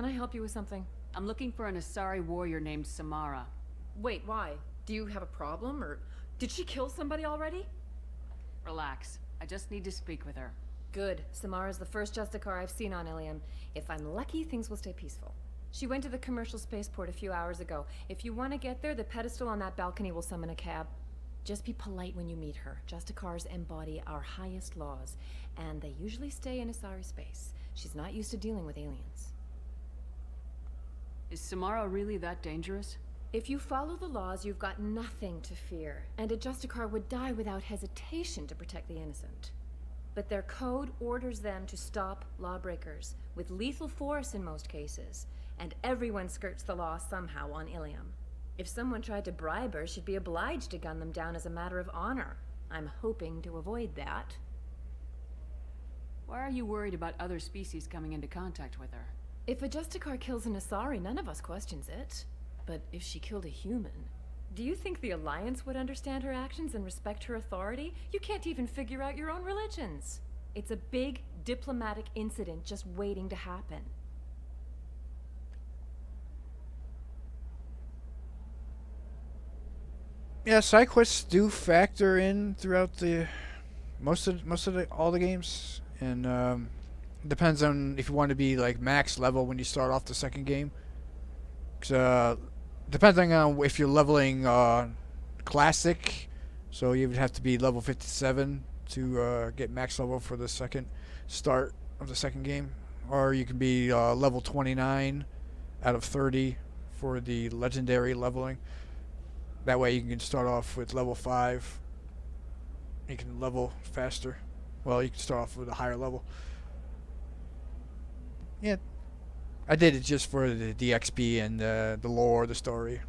Can I help you with something? I'm looking for an Asari warrior named Samara. Wait, why? Do you have a problem, or did she kill somebody already? Relax. I just need to speak with her. Good. Samara's the first Justicar I've seen on Ilium. If I'm lucky, things will stay peaceful. She went to the commercial spaceport a few hours ago. If you want to get there, the pedestal on that balcony will summon a cab. Just be polite when you meet her. Justicars embody our highest laws, and they usually stay in Asari space. She's not used to dealing with aliens. Is Samara really that dangerous? If you follow the laws, you've got nothing to fear, and a Justicar would die without hesitation to protect the innocent. But their code orders them to stop lawbreakers, with lethal force in most cases, and everyone skirts the law somehow on Ilium. If someone tried to bribe her, she'd be obliged to gun them down as a matter of honor. I'm hoping to avoid that. Why are you worried about other species coming into contact with her? If a Justicar kills an Asari, none of us questions it. But if she killed a human, do you think the Alliance would understand her actions and respect her authority? You can't even figure out your own religions. It's a big diplomatic incident just waiting to happen. Yeah, side quests do factor in throughout the all the games, and depends on if you want to be like max level when you start off the second game. 'Cause, depending on if you're leveling classic, so you would have to be level 57 to get max level for the second start of the second game, or you can be level 29 out of 30 for the legendary leveling. That way you can start off with level 5. You can level faster. Well, you can start off with a higher level. Yeah, I did it just for the XP and the lore, the story.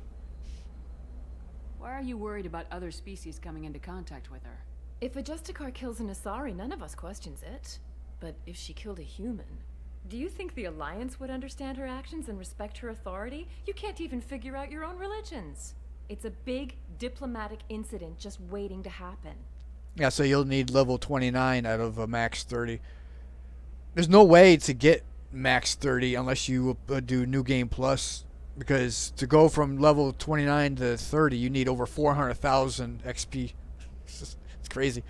Why are you worried about other species coming into contact with her? If a Justicar kills an Asari, none of us questions it. But if she killed a human, do you think the Alliance would understand her actions and respect her authority? You can't even figure out your own religions. It's a big diplomatic incident just waiting to happen. Yeah, so you'll need level 29 out of a max 30. There's no way to get max 30 unless you do New Game Plus, because to go from level 29 to 30, you need over 400,000 XP. It's crazy.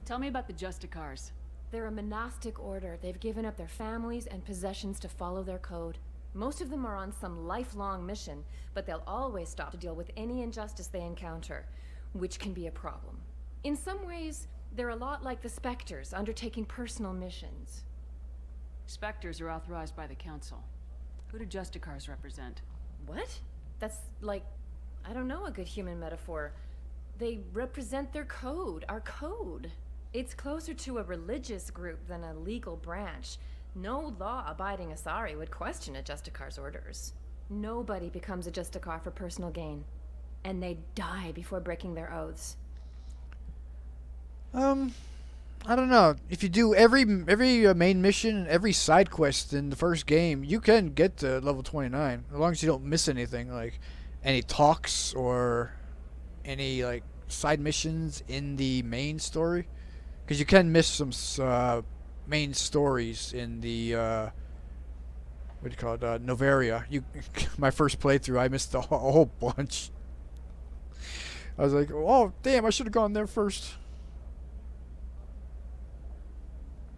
Tell me about the Justicars. They're a monastic order. They've given up their families and possessions to follow their code. Most of them are on some lifelong mission, but they'll always stop to deal with any injustice they encounter, which can be a problem. In some ways, they're a lot like the Spectres, undertaking personal missions. Spectres are authorized by the Council. Who do Justicars represent? What? That's like, I don't know a good human metaphor. They represent their code, our code. It's closer to a religious group than a legal branch. No law-abiding Asari would question a Justicar's orders. Nobody becomes a Justicar for personal gain. And they die before breaking their oaths. I don't know. If you do every main mission, every side quest in the first game, you can get to level 29, as long as you don't miss anything, like any talks or any like side missions in the main story, because you can miss some main stories in the what do you call it, Novaria. My first playthrough, I missed a whole bunch. I was like, oh damn, I should have gone there first.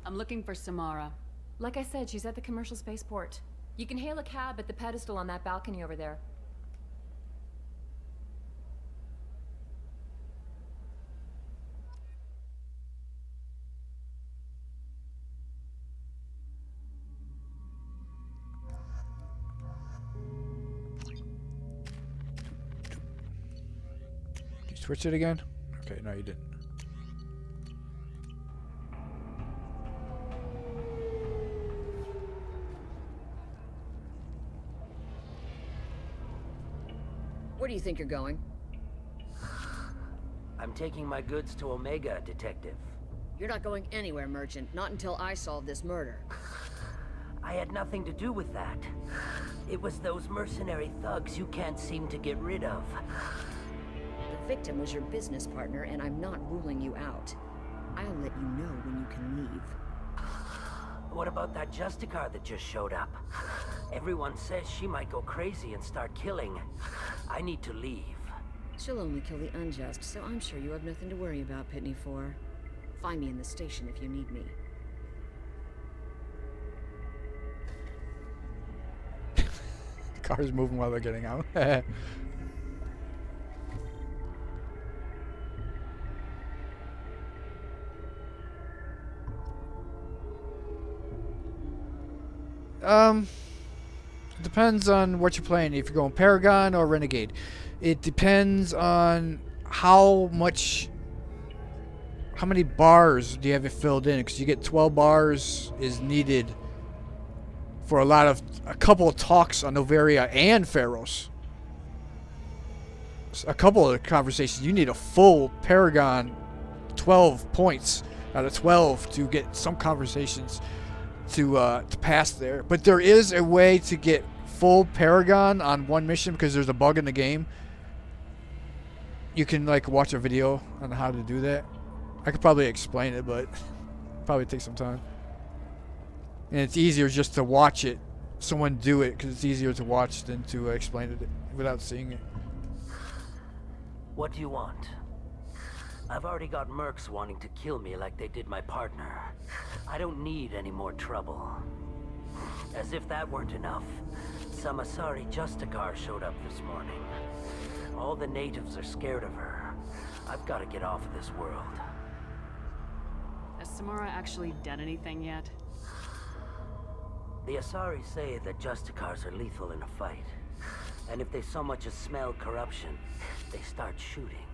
I'm looking for Samara. Like I said, she's at the commercial spaceport. You can hail a cab at the pedestal on that balcony over there. Did you switch it again? Okay, no you didn't. Where do you think you're going? I'm taking my goods to Omega, Detective. You're not going anywhere, Merchant. Not until I solve this murder. I had nothing to do with that. It was those mercenary thugs you can't seem to get rid of. The victim was your business partner, and I'm not ruling you out. I'll let you know when you can leave. What about that Justicar that just showed up? Everyone says she might go crazy and start killing. I need to leave. She'll only kill the unjust, so I'm sure you have nothing to worry about, Pitney 4. Find me in the station if you need me. The car's moving while they're getting out. Depends on what you're playing. If you're going Paragon or Renegade, it depends on how many bars do you have it filled in? Because you get 12 bars is needed for a couple of talks on Novaria and Pharos. A couple of conversations, you need a full Paragon, 12 points out of 12 to get some conversations to pass there. But there is a way to get full Paragon on one mission because there's a bug in the game. You can like watch a video on how to do that. I could probably explain it, but probably take some time. And it's easier just to watch it, someone do it, because it's easier to watch than to explain it without seeing it. What do you want? I've already got mercs wanting to kill me like they did my partner. I don't need any more trouble. As if that weren't enough, some Asari Justicar showed up this morning. All the natives are scared of her. I've got to get off of this world. Has Samara actually done anything yet? The Asari say that Justicars are lethal in a fight. And if they so much as smell corruption, they start shooting.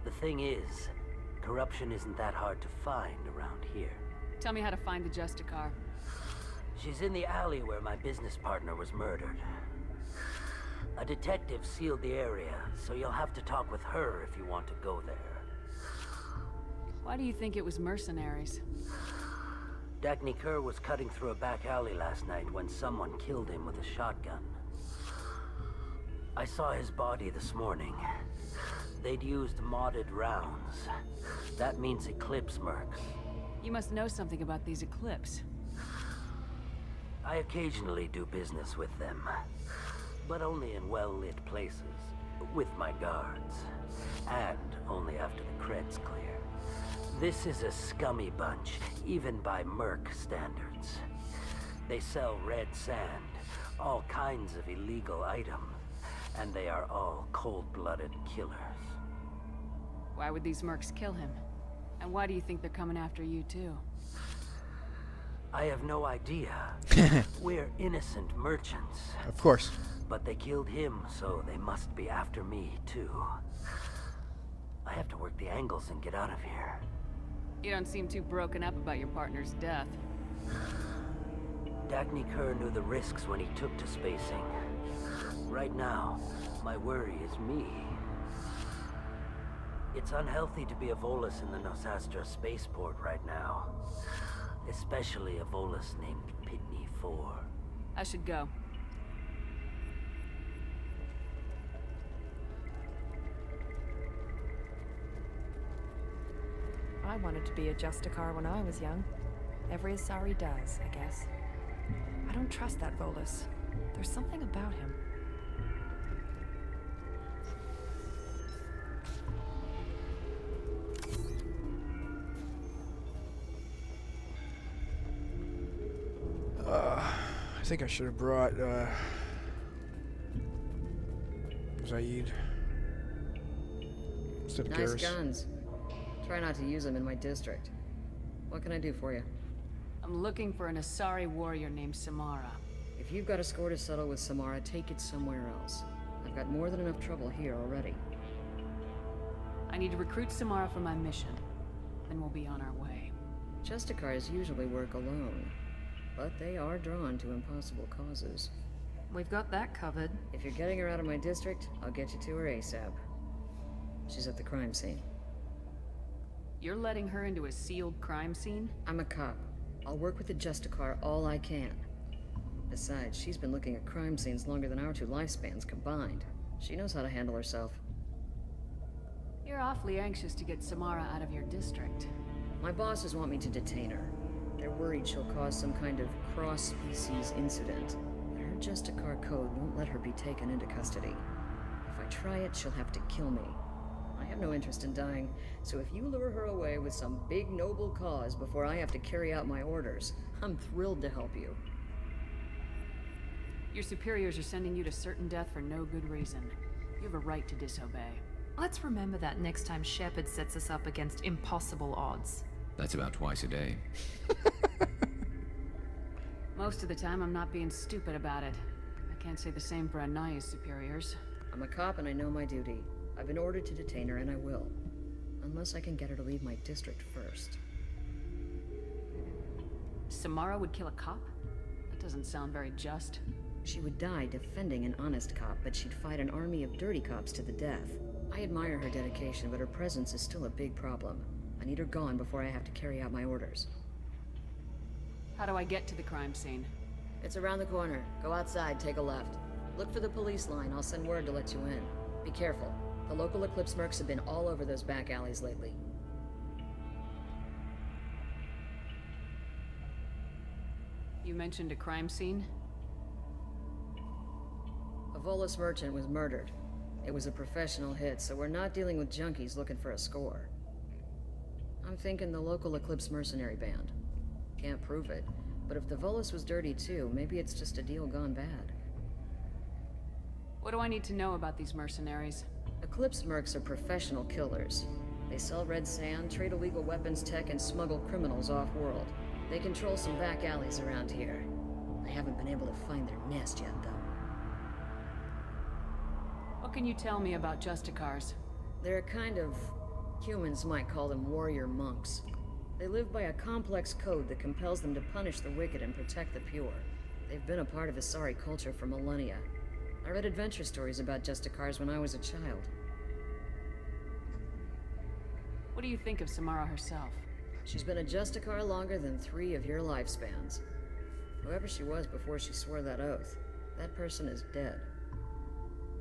The thing is, corruption isn't that hard to find around here. Tell me how to find the Justicar. She's in the alley where my business partner was murdered. A detective sealed the area, so you'll have to talk with her if you want to go there. Why do you think it was mercenaries? Dagny Kerr was cutting through a back alley last night when someone killed him with a shotgun. I saw his body this morning. They'd used modded rounds. That means Eclipse mercs. You must know something about these Eclipse. I occasionally do business with them, but only in well-lit places, with my guards, and only after the cred's clear. This is a scummy bunch, even by merc standards. They sell red sand, all kinds of illegal items, and they are all cold-blooded killers. Why would these mercs kill him? And why do you think they're coming after you too? I have no idea. We're innocent merchants. Of course. But they killed him, so they must be after me, too. I have to work the angles and get out of here. You don't seem too broken up about your partner's death. Dagny Kerr knew the risks when he took to spacing. Right now, my worry is me. It's unhealthy to be a Volus in the Nosastra spaceport right now. Especially a Volus named Pitney 4. I should go. I wanted to be a Justicar when I was young. Every Asari does, I guess. I don't trust that Volus. There's something about him. I think I should have brought Zaid instead of Nice Garrus. guns. Try not to use them in my district. What can I do for you? I'm looking for an Asari warrior named Samara. If you've got a score to settle with Samara, take it somewhere else. I've got more than enough trouble here already. I need to recruit Samara for my mission. Then we'll be on our way. Justicars usually work alone, but they are drawn to impossible causes. We've got that covered. If you're getting her out of my district, I'll get you to her ASAP. She's at the crime scene. You're letting her into a sealed crime scene? I'm a cop. I'll work with the Justicar all I can. Besides, she's been looking at crime scenes longer than our two lifespans combined. She knows how to handle herself. You're awfully anxious to get Samara out of your district. My bosses want me to detain her. They're worried she'll cause some kind of cross-species incident. But her Justicar code won't let her be taken into custody. If I try it, she'll have to kill me. I have no interest in dying, so if you lure her away with some big noble cause before I have to carry out my orders, I'm thrilled to help you. Your superiors are sending you to certain death for no good reason. You have a right to disobey. Let's remember that next time Shepard sets us up against impossible odds. That's about twice a day. Most of the time, I'm not being stupid about it. I can't say the same for Anaya's superiors. I'm a cop and I know my duty. I've been ordered to detain her and I will. Unless I can get her to leave my district first. Samara would kill a cop? That doesn't sound very just. She would die defending an honest cop, but she'd fight an army of dirty cops to the death. I admire her dedication, but her presence is still a big problem. I need her gone before I have to carry out my orders. How do I get to the crime scene? It's around the corner. Go outside, take a left. Look for the police line. I'll send word to let you in. Be careful. The local Eclipse mercs have been all over those back alleys lately. You mentioned a crime scene? A Volus merchant was murdered. It was a professional hit, so we're not dealing with junkies looking for a score. I'm thinking the local Eclipse mercenary band. Can't prove it, but if the Volus was dirty too, maybe it's just a deal gone bad. What do I need to know about these mercenaries? Eclipse mercs are professional killers. They sell red sand, trade illegal weapons tech, and smuggle criminals off-world. They control some back alleys around here. I haven't been able to find their nest yet, though. What can you tell me about Justicars? They're a kind of... humans might call them warrior monks. They live by a complex code that compels them to punish the wicked and protect the pure. They've been a part of Asari culture for millennia. I read adventure stories about Justicars when I was a child. What do you think of Samara herself? She's been a Justicar longer than 3 of your lifespans. Whoever she was before she swore that oath, that person is dead.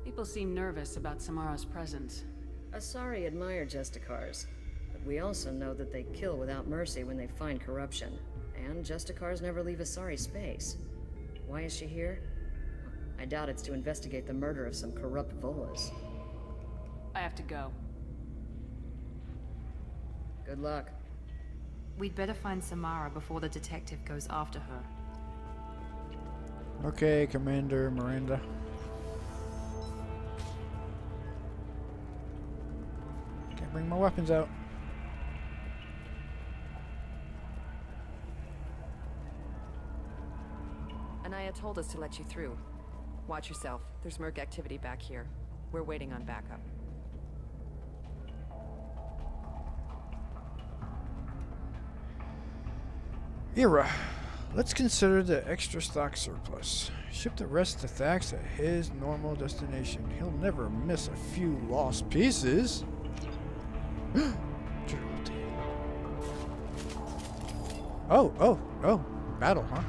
People seem nervous about Samara's presence. Asari admire Justicars, but we also know that they kill without mercy when they find corruption. And Justicars never leave Asari space. Why is she here? I doubt it's to investigate the murder of some corrupt Volas. I have to go. Good luck. We'd better find Samara before the detective goes after her. Okay, Commander Miranda. Can't bring my weapons out. Anaya told us to let you through. Watch yourself. There's merc activity back here. We're waiting on backup. Ira, let's consider the extra stock surplus. Ship the rest to Thax at his normal destination. He'll never miss a few lost pieces. Oh, battle, huh?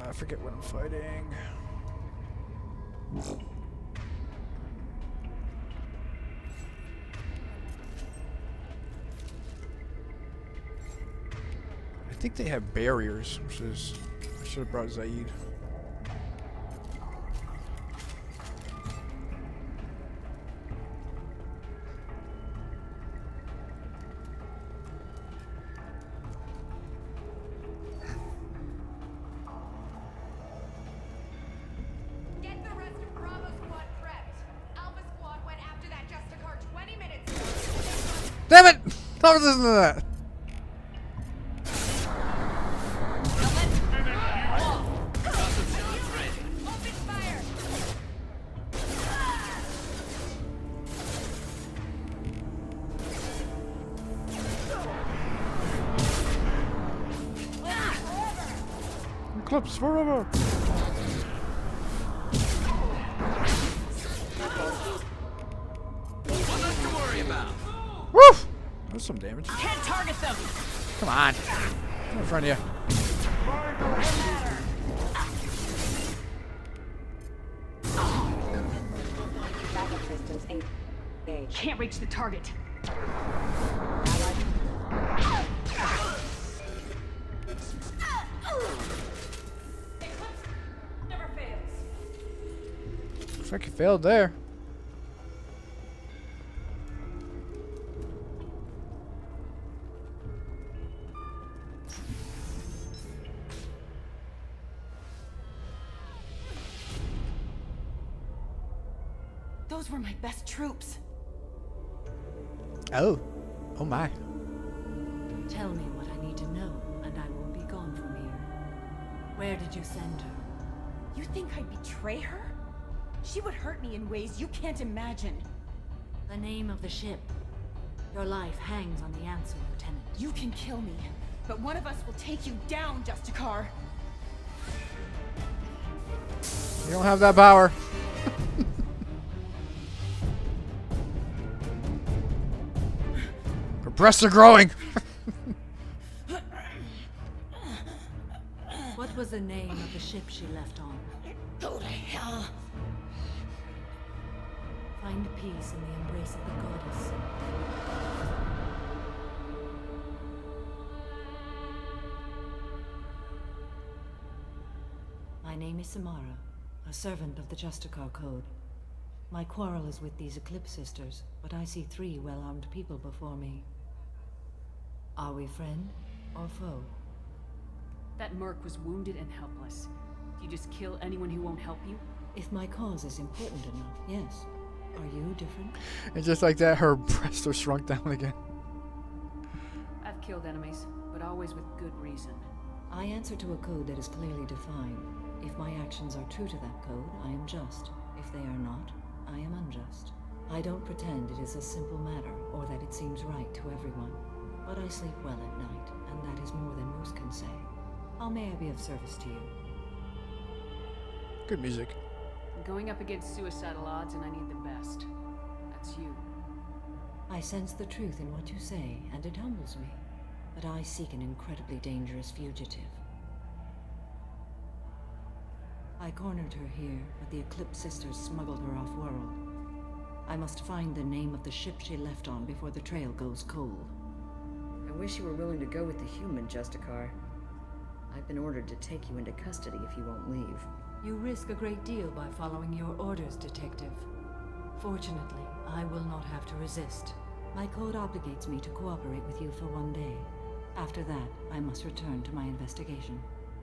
I forget what I'm fighting. I think they have barriers, which is... I should have brought Zaid. Get the rest of Bravo Squad prepped. Alpha Squad went after that Justicar 20 minutes ago. Damn it! I was listening to that. Open fire! Eclipse forever! Nothing to worry about. Woof! That's some damage. Can't target them! Come on. I'm in front of you. Backup systems Can't reach the target. Never fails. Looks like you failed there. Those were my best troops. Oh. Oh my. Tell me what I need to know, and I will be gone from here. Where did you send her? You think I'd betray her? She would hurt me in ways you can't imagine. The name of the ship. Your life hangs on the answer, Lieutenant. You can kill me, but one of us will take you down, Justicar. You don't have that power. Her breasts are growing. What was the name of the ship she left on? Go to hell. Find peace in the embrace of the goddess. My name is Samara, a servant of the Justicar Code. My quarrel is with these Eclipse Sisters, but I see 3 well-armed people before me. Are we friend or foe? That merc was wounded and helpless. Do you just kill anyone who won't help you? If my cause is important enough, yes. Are you different? And just like that, her breasts are shrunk down again. I've killed enemies, but always with good reason. I answer to a code that is clearly defined. If my actions are true to that code, I am just. If they are not, I am unjust. I don't pretend it is a simple matter, or that it seems right to everyone. But I sleep well at night, and that is more than most can say. How may I be of service to you? Good music. I'm going up against suicidal odds, and I need the best. That's you. I sense the truth in what you say, and it humbles me. But I seek an incredibly dangerous fugitive. I cornered her here, but the Eclipse Sisters smuggled her off-world. I must find the name of the ship she left on before the trail goes cold. I wish you were willing to go with the human, Justicar. I've been ordered to take you into custody if you won't leave. You risk a great deal by following your orders, Detective. Fortunately, I will not have to resist. My code obligates me to cooperate with you for 1 day. After that, I must return to my investigation.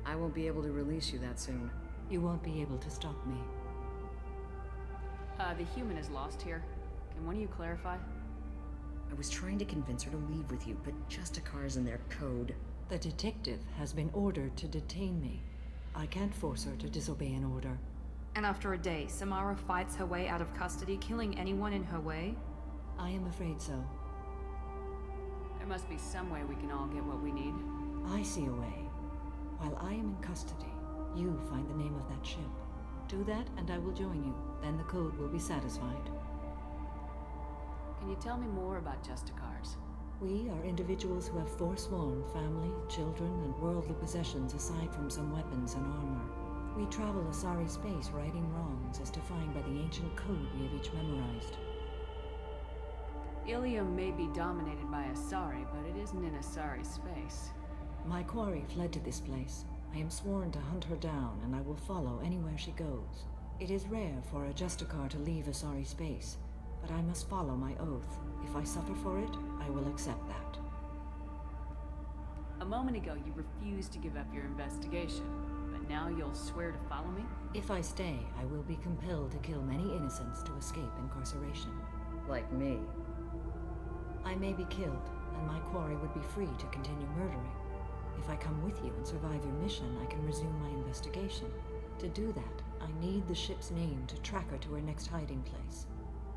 I won't be able to release you that soon. You won't be able to stop me. The human is lost here. Can one of you clarify? I was trying to convince her to leave with you, but Justicar's in their code. The detective has been ordered to detain me. I can't force her to disobey an order. And after a day, Samara fights her way out of custody, killing anyone in her way? I am afraid so. There must be some way we can all get what we need. I see a way. While I am in custody, you find the name of that ship. Do that, and I will join you. Then the code will be satisfied. Can you tell me more about Justicars? We are individuals who have forsworn family, children, and worldly possessions aside from some weapons and armor. We travel Asari space righting wrongs as defined by the ancient code we have each memorized. Ilium may be dominated by Asari, but it isn't in Asari space. My quarry fled to this place. I am sworn to hunt her down, and I will follow anywhere she goes. It is rare for a Justicar to leave Asari space, but I must follow my oath. If I suffer for it, I will accept that. A moment ago, you refused to give up your investigation, but now you'll swear to follow me? If I stay, I will be compelled to kill many innocents to escape incarceration. Like me. I may be killed, and my quarry would be free to continue murdering. If I come with you and survive your mission, I can resume my investigation. To do that, I need the ship's name to track her to her next hiding place.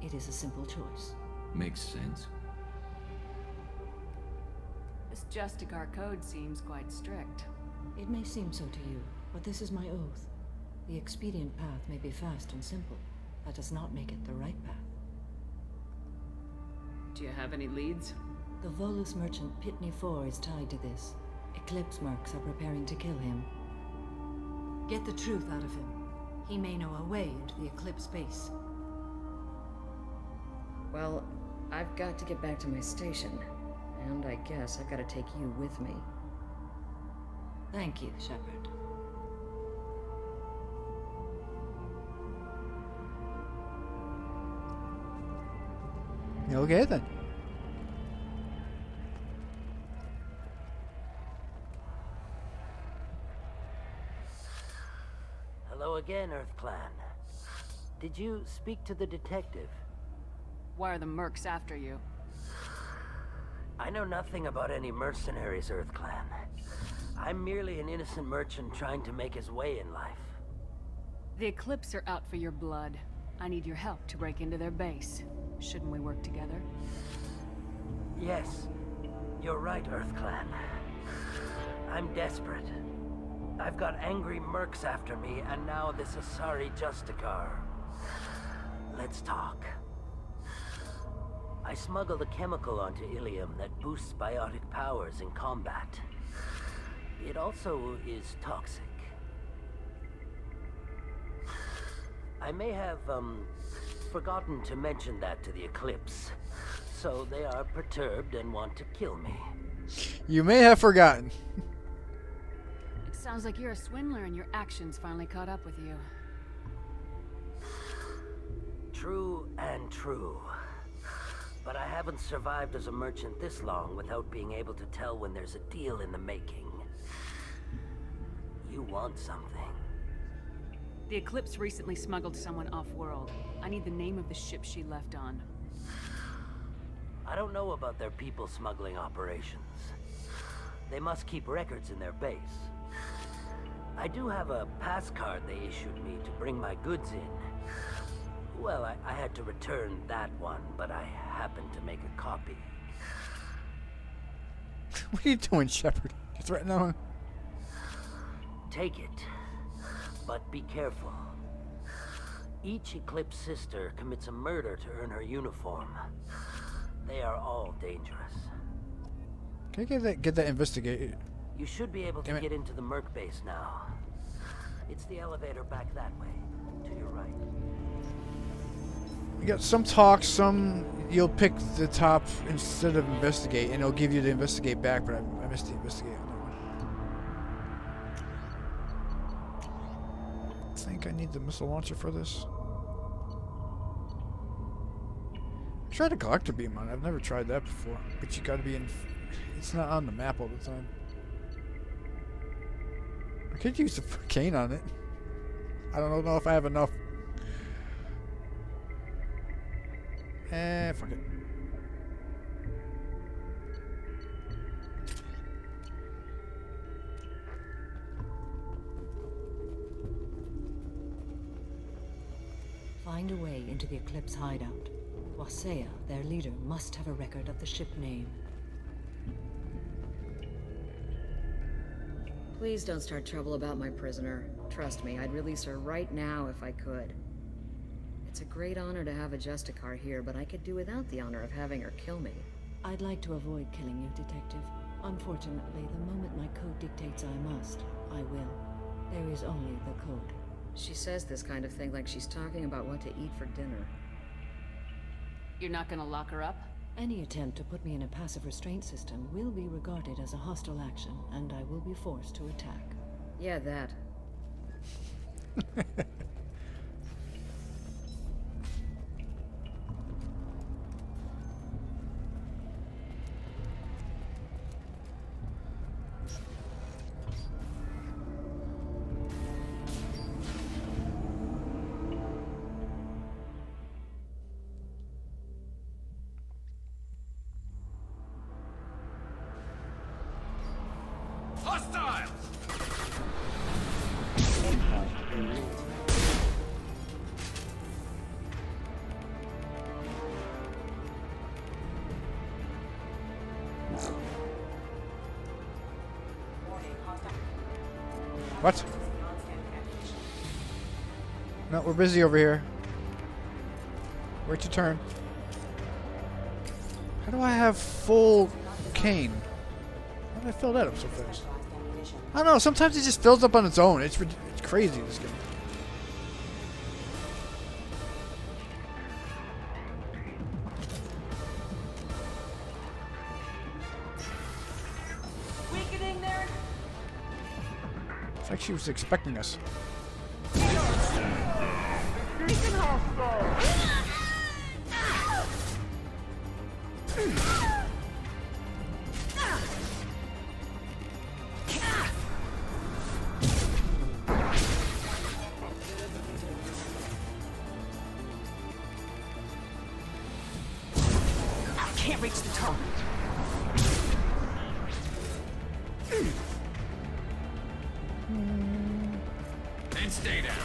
It is a simple choice. Makes sense. This Justicar code seems quite strict. It may seem so to you, but this is my oath. The expedient path may be fast and simple. That does not make it the right path. Do you have any leads? The Volus merchant Pitney 4 is tied to this. Eclipse mercs are preparing to kill him. Get the truth out of him. He may know a way into the Eclipse base. Well, I've got to get back to my station. And I guess I've got to take you with me. Thank you, Shepard. Okay then. Hello again, Earth Clan. Did you speak to the detective? Why are the mercs after you? I know nothing about any mercenaries, Earth Clan. I'm merely an innocent merchant trying to make his way in life. The Eclipse are out for your blood. I need your help to break into their base. Shouldn't we work together? Yes, you're right, Earth Clan. I'm desperate. I've got angry mercs after me, and now this Asari Justicar. Let's talk. I smuggled a chemical onto Ilium that boosts biotic powers in combat. It also is toxic. I may have, forgotten to mention that to the Eclipse. So they are perturbed and want to kill me. You may have forgotten. It sounds like you're a swindler and your actions finally caught up with you. True and true. But I haven't survived as a merchant this long without being able to tell when there's a deal in the making. You want something. The Eclipse recently smuggled someone off-world. I need the name of the ship she left on. I don't know about their people smuggling operations. They must keep records in their base. I do have a pass card they issued me to bring my goods in. Well, I had to return that one, but I happened to make a copy. What are you doing, Shepard? You threatening him? Take it, but be careful. Each Eclipse sister commits a murder to earn her uniform. They are all dangerous. Can I get that investigated? You should be able to get into the Merc base now. It's the elevator back that way, to your right. You got some talk, some you'll pick the top instead of investigate, and it'll give you the investigate back, but I missed the investigate on that one. I think I need the missile launcher for this. I tried a collector beam on it. I've never tried that before, but you gotta be in. It's not on the map all the time. I could use the cane on it. I don't know if I have enough. Fuck it. Find a way into the Eclipse hideout. Wasea, their leader, must have a record of the ship name. Please don't start trouble about my prisoner. Trust me, I'd release her right now if I could. It's a great honor to have a Justicar here, but I could do without the honor of having her kill me. I'd like to avoid killing you, Detective. Unfortunately, the moment my code dictates I must, I will. There is only the code. She says this kind of thing like she's talking about what to eat for dinner. You're not gonna lock her up? Any attempt to put me in a passive restraint system will be regarded as a hostile action, and I will be forced to attack. Yeah, that. Hostile! What? No, we're busy over here. Wait your turn. How do I have full cane? How did I fill that up so fast? I don't know, sometimes it just fills up on its own. It's crazy, this game. like she was expecting us. Can't reach the target. And stay down.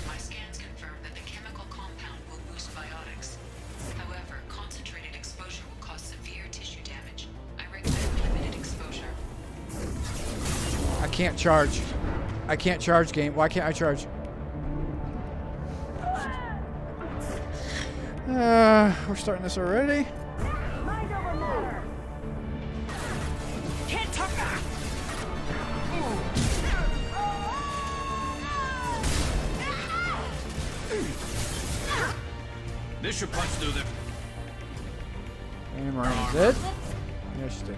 My scans confirm that the chemical compound will boost biotics. However, concentrated exposure will cause severe tissue damage. I recommend limited exposure. I can't charge. I can't charge, game. Why can't I charge? We're starting this already. Can't touch that. This should punch through them. And Marine's dead. Yeah, she's dead.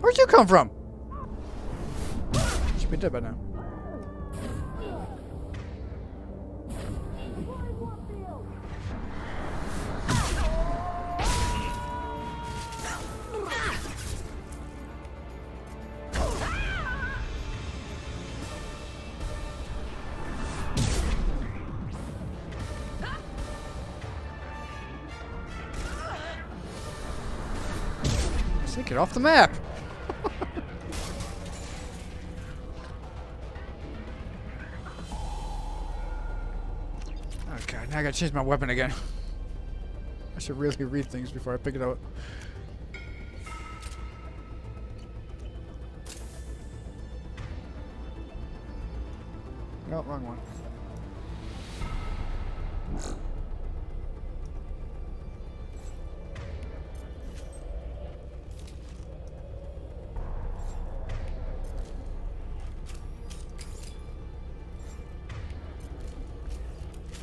Where'd you come from? Should be dead by now. Get off the map. Oh god, now I gotta change my weapon again. I should really read things before I pick it up. No, wrong one.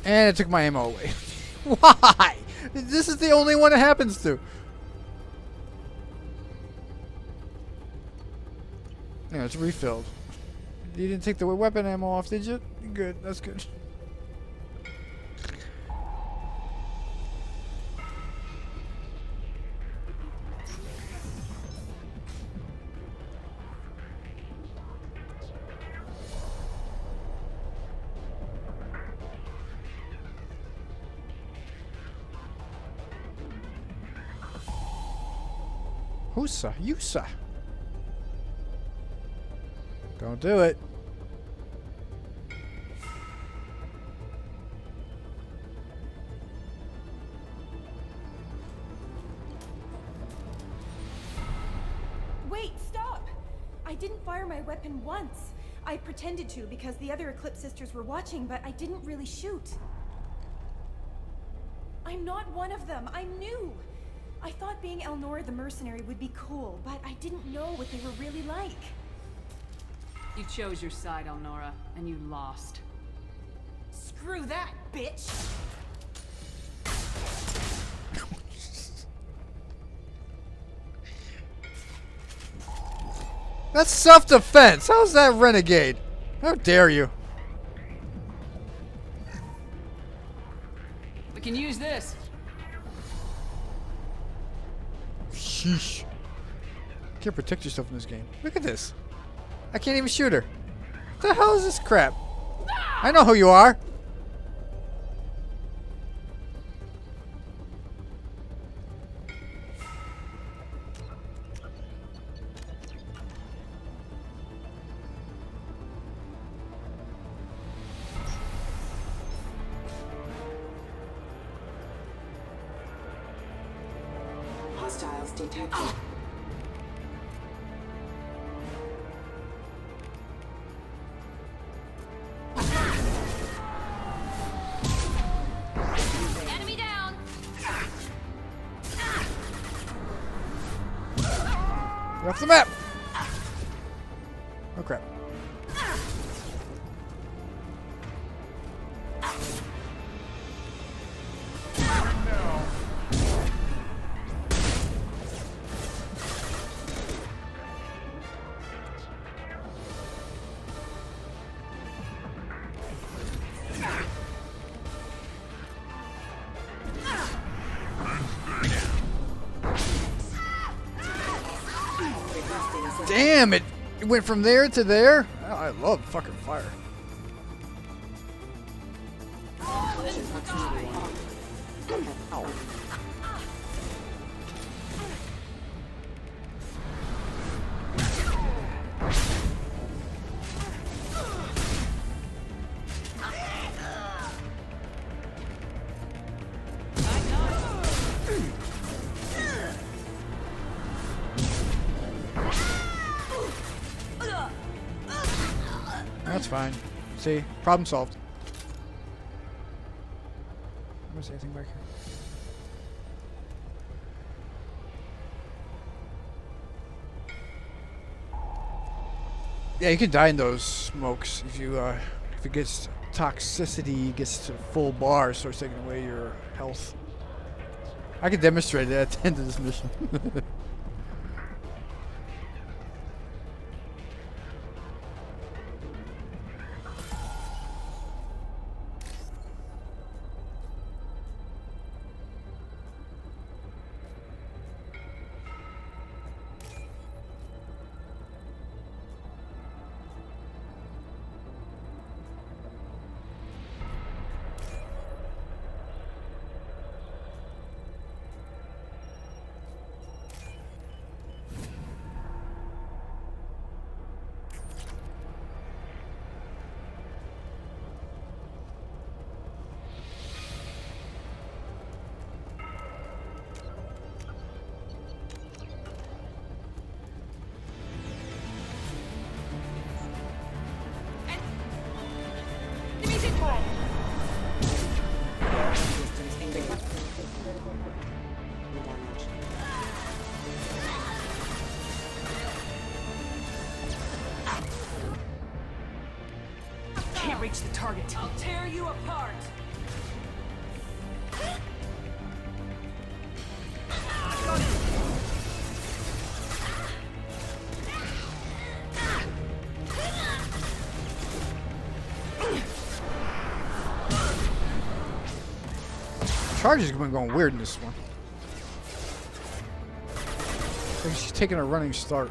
And it took my ammo away. Why? This is the only one it happens to. Yeah, it's refilled. You didn't take the weapon ammo off, did you? Good, that's good. Husa, Yusa. Don't do it. Wait, stop! I didn't fire my weapon once. I pretended to because the other Eclipse sisters were watching, but I didn't really shoot. I'm not one of them. I'm new. I thought being Elnora the mercenary would be cool, but I didn't know what they were really like. You chose your side, Elnora, and you lost. Screw that, bitch! That's self-defense. How's that renegade? How dare you? We can use this. Sheesh. You can't protect yourself in this game. Look at this. I can't even shoot her. What the hell is this crap? I know who you are. Hostiles detected. Off the map! Oh crap. Damn it! It went from there to there? Oh, I love fucking fire. That's fine. See? Problem solved. Was anything back here? Yeah, you can die in those smokes if you if it gets toxicity, gets to full bar, starts taking away your health. I can demonstrate it at the end of this mission. Can't reach the target. I'll tear you apart. Charge has been going weird in this one. Like she's taking a running start.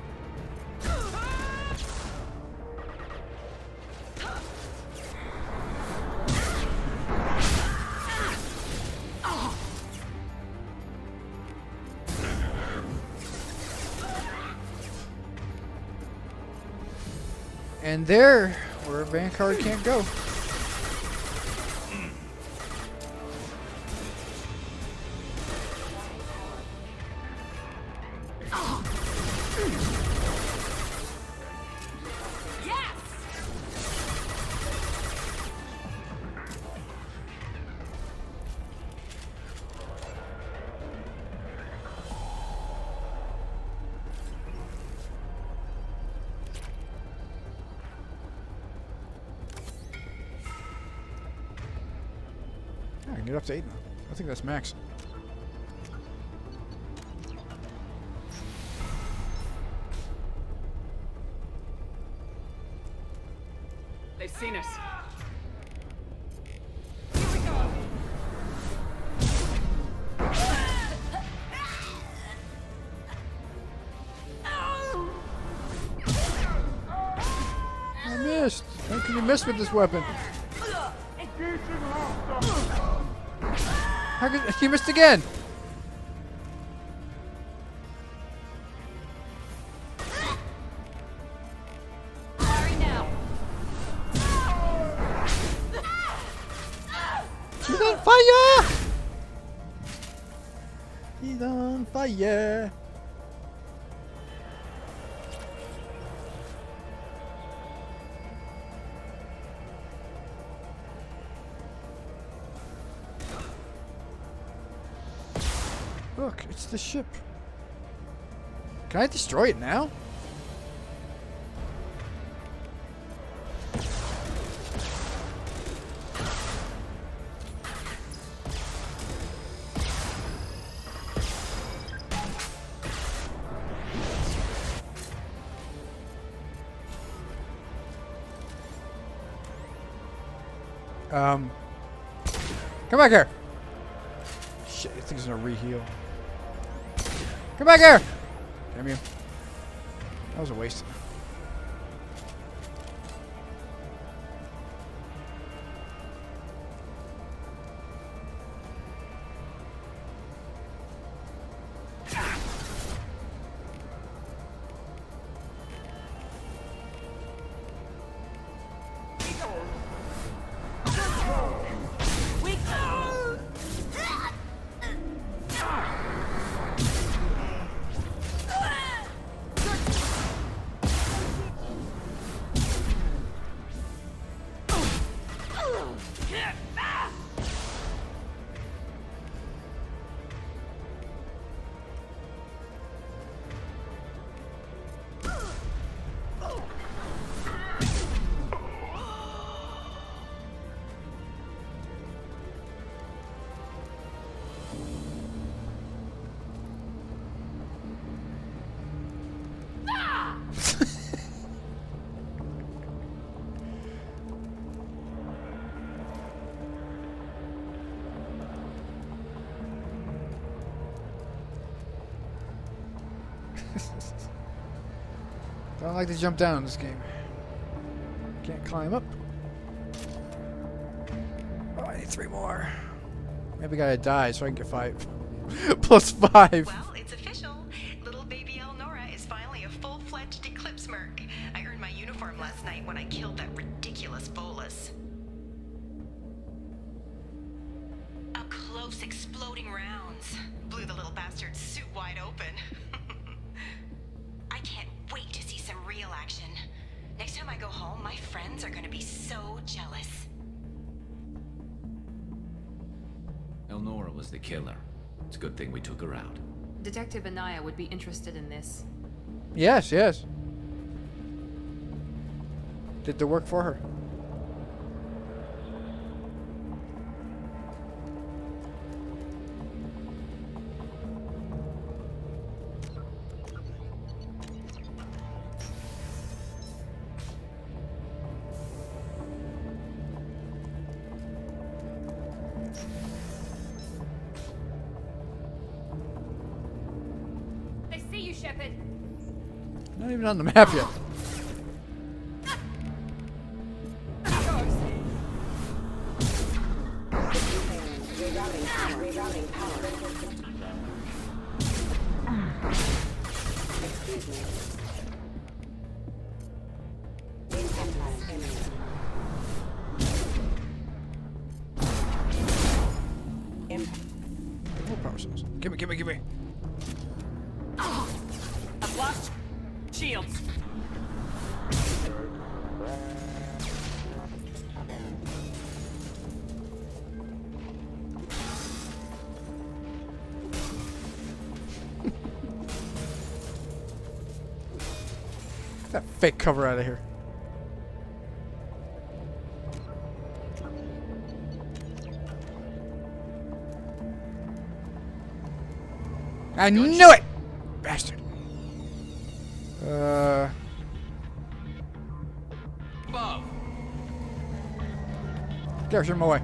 And there, where Vanguard can't go. I can get up to 8 now. I think that's max. They've seen us. I missed. How can you miss with this weapon? How could you missed again? He's on fire! He's on fire! Look, it's the ship. Can I destroy it now? Come back here. Shit, I think it's gonna re-heal. Come back here! Damn you. That was a waste. Don't like to jump down in this game. Can't climb up. Oh, I need 3 more. Maybe I gotta die so I can get 5. Plus 5. Well, it's official. Little baby Elnora is finally a full-fledged Eclipse Merc. I earned my uniform last night when I killed that ridiculous bolus. Up close, exploding rounds. Blew the little bastard's suit wide open. I can't wait to see some real action. Next time I go home, my friends are gonna be so jealous. Elnora was the killer. It's a good thing we took her out. Detective Anaya would be interested in this. Yes, yes. Did the work for her. Not even on the map yet. More power cells. Give me. I've lost shields. Get that fake cover out of here. I knew it! Bastard. Above. Get my way.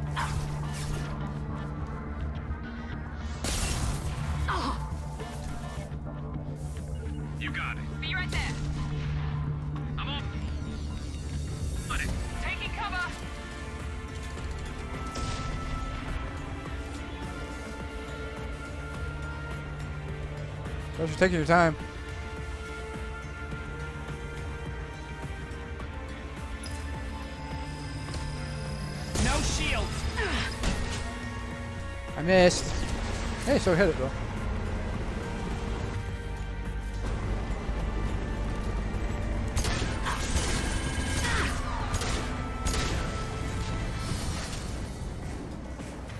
You got it. Be right there. I'm on it. Taking cover. Guys, you're taking your time. No shields. I missed. Hey, so hit it though.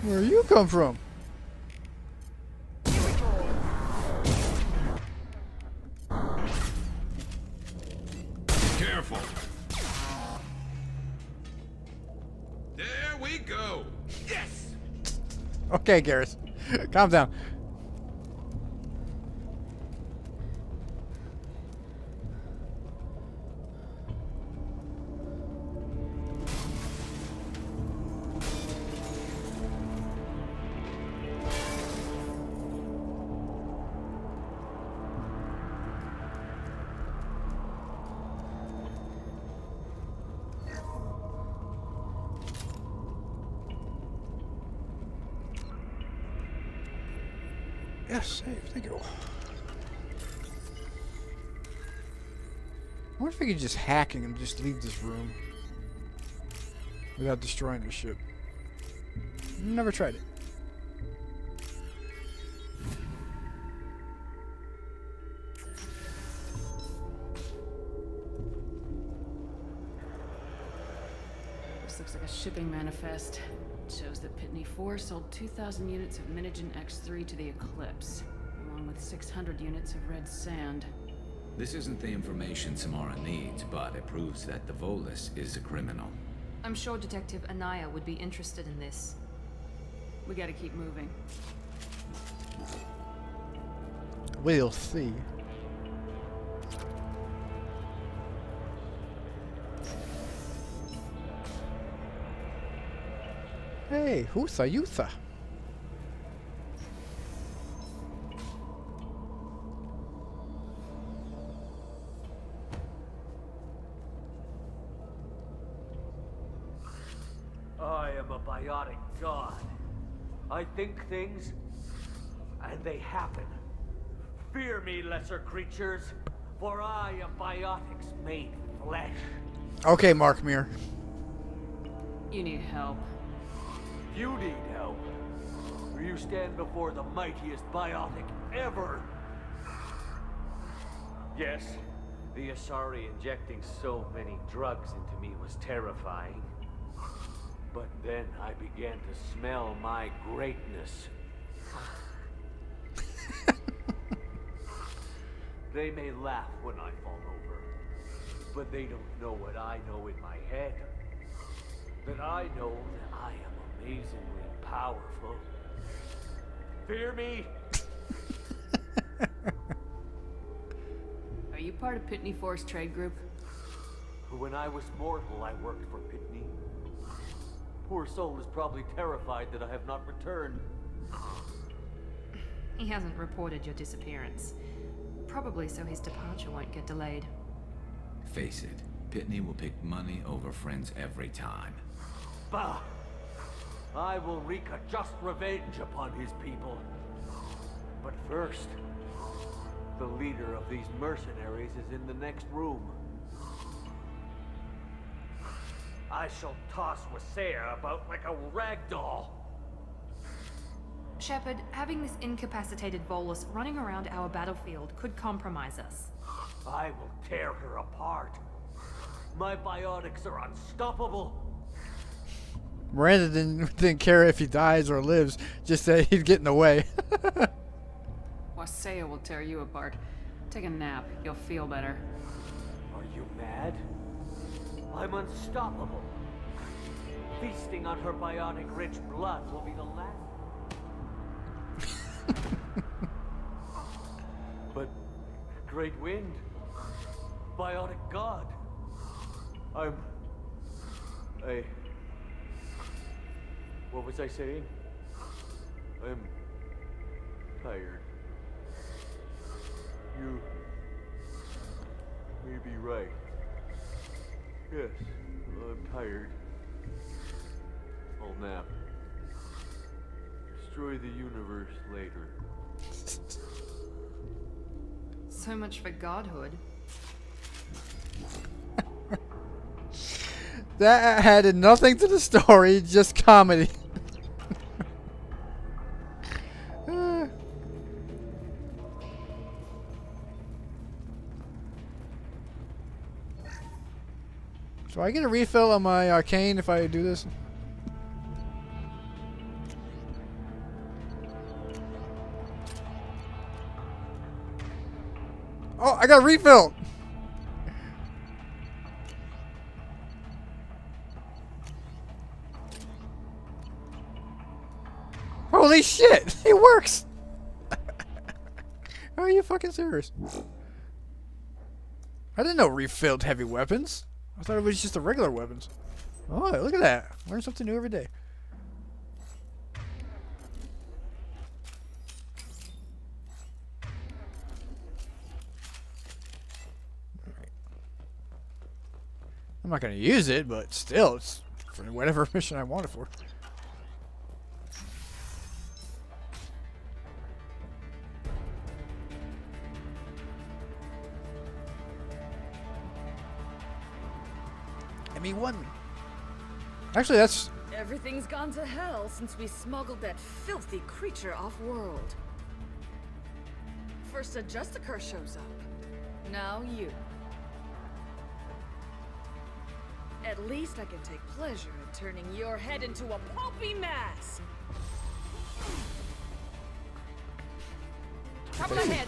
Where you come from? go. Yes. Okay, Garrus. Calm down. Yes, save. Thank you. I wonder if I could just hack and just leave this room without destroying the ship. Never tried it. This looks like a shipping manifest. It shows that Pitney 4 sold 2,000 units of Minigen X3 to the Eclipse, along with 600 units of red sand. This isn't the information Samara needs, but it proves that the Volus is a criminal. I'm sure Detective Anaya would be interested in this. We gotta keep moving. We'll see. Hey, Hutha Yutha. I am a biotic god. I think things, and they happen. Fear me, lesser creatures, for I am biotics made flesh. Okay, Mark Mir. You need help. You need help. For you stand before the mightiest biotic ever. Yes, the Asari injecting so many drugs into me was terrifying. But then I began to smell my greatness. They may laugh when I fall over, but they don't know what I know in my head. That I know that I am amazingly powerful. Fear me? Are you part of Pitney 4's trade group? When I was mortal, I worked for Pitney. Poor soul is probably terrified that I have not returned. He hasn't reported your disappearance. Probably so his departure won't get delayed. Face it, Pitney will pick money over friends every time. Bah! I will wreak a just revenge upon his people. But first, the leader of these mercenaries is in the next room. I shall toss Wasea about like a rag doll. Shepard, having this incapacitated Volus running around our battlefield could compromise us. I will tear her apart. My biotics are unstoppable. Miranda didn't care if he dies or lives, just that he'd get in the way. Wasea will tear you apart. Take a nap. You'll feel better. Are you mad? I'm unstoppable. Feasting on her biotic-rich blood will be the last. But Great Wind, biotic god. What was I saying? I'm tired. You may be right. Yes, I'm tired. I'll nap. Destroy the universe later. So much for godhood. That added nothing to the story, just comedy. So I get a refill on my arcane if I do this? Oh, I got a refill! Holy shit! It works! Are you fucking serious? I didn't know refilled heavy weapons. I thought it was just the regular weapons. Oh, look at that. Learn something new every day. I'm not going to use it, but still, it's for whatever mission I want it for. ME1. Actually, that's... Everything's gone to hell since we smuggled that filthy creature off-world. First a Justicar shows up. Now you. At least I can take pleasure in turning your head into a pulpy mass. Top of the head.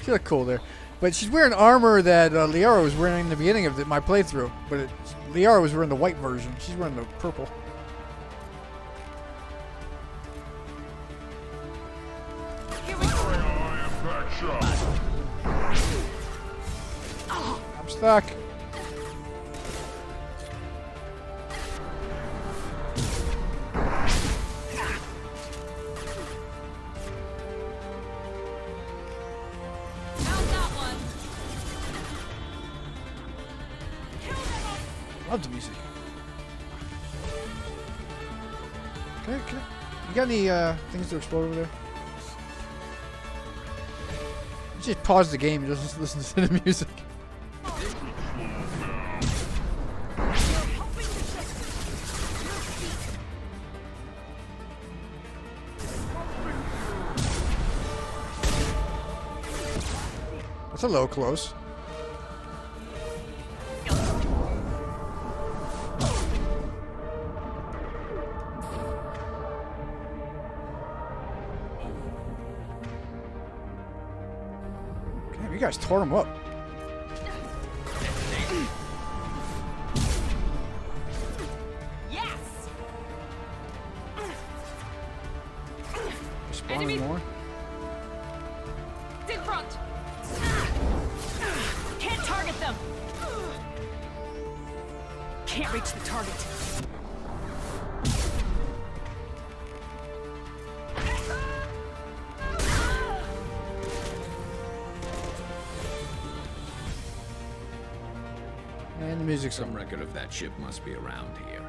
She looked cool there. But she's wearing armor that Liara was wearing in the beginning of my playthrough. But Liara was wearing the white version. She's wearing the purple. Here we go. I'm stuck. Love the music. Okay. You got any things to explode over there? Just pause the game and just listen to the music. That's a little close. You guys tore him up. Yes. Spawning more. In front. Can't target them. Can't reach the target. And the music's Some record of that ship must be around here.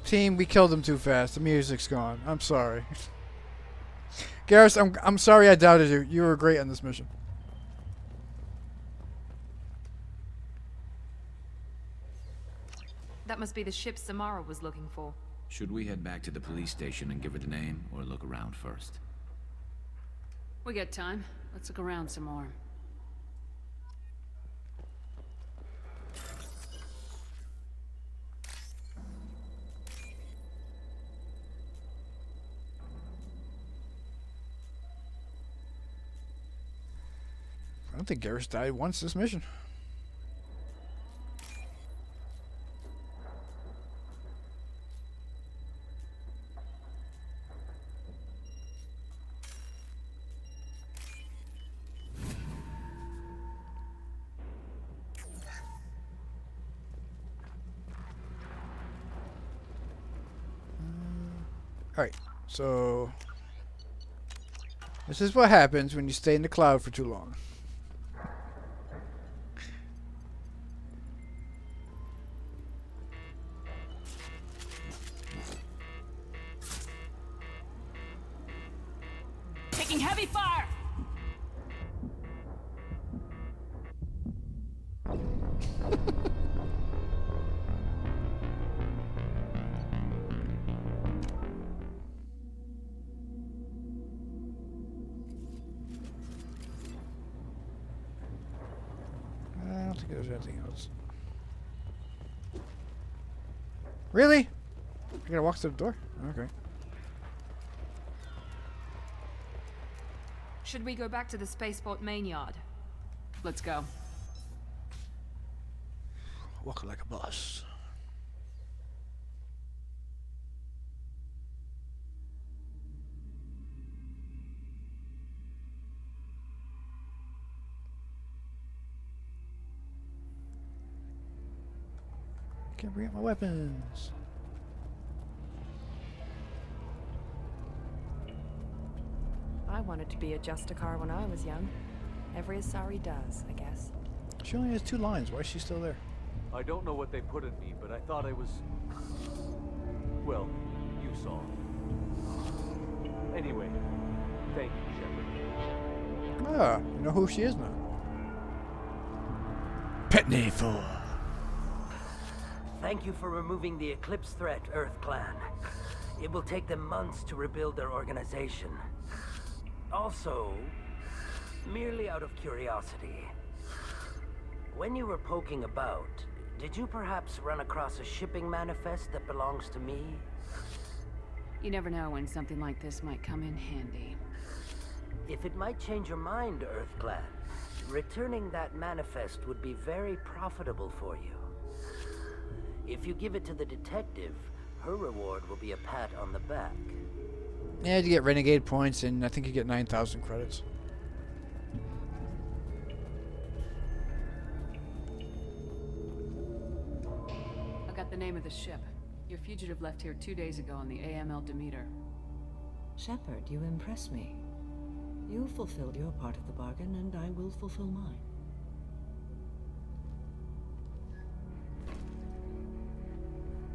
Team, we killed him too fast. The music's gone. I'm sorry. Garrus, I'm sorry I doubted you. You were great on this mission. That must be the ship Samara was looking for. Should we head back to the police station and give her the name, or look around first? We got time. Let's look around some more. I don't think Garrus died once this mission. Alright, so this is what happens when you stay in the cloud for too long. Taking heavy fire. I don't think there's anything else. Really? I gotta walk to the door? Okay. Should we go back to the spaceport main yard? Let's go. Walk like a boss. Can't bring up my weapons. I wanted to be a Justicar when I was young. Every Asari does, I guess. She only has 2 lines. Why is she still there? I don't know what they put in me, but I thought I was... Well, you saw. Anyway, thank you, Shepard. Ah, you know who she is now. Pitney 4. Thank you for removing the Eclipse threat, Earth Clan. It will take them months to rebuild their organization. Also, merely out of curiosity, when you were poking about, did you perhaps run across a shipping manifest that belongs to me? You never know when something like this might come in handy. If it might change your mind, Earth Clan, returning that manifest would be very profitable for you. If you give it to the detective, her reward will be a pat on the back. Yeah, you get renegade points, and I think you get 9,000 credits. I got the name of the ship. Your fugitive left here 2 days ago on the AML Demeter. Shepard, you impress me. You fulfilled your part of the bargain, and I will fulfill mine.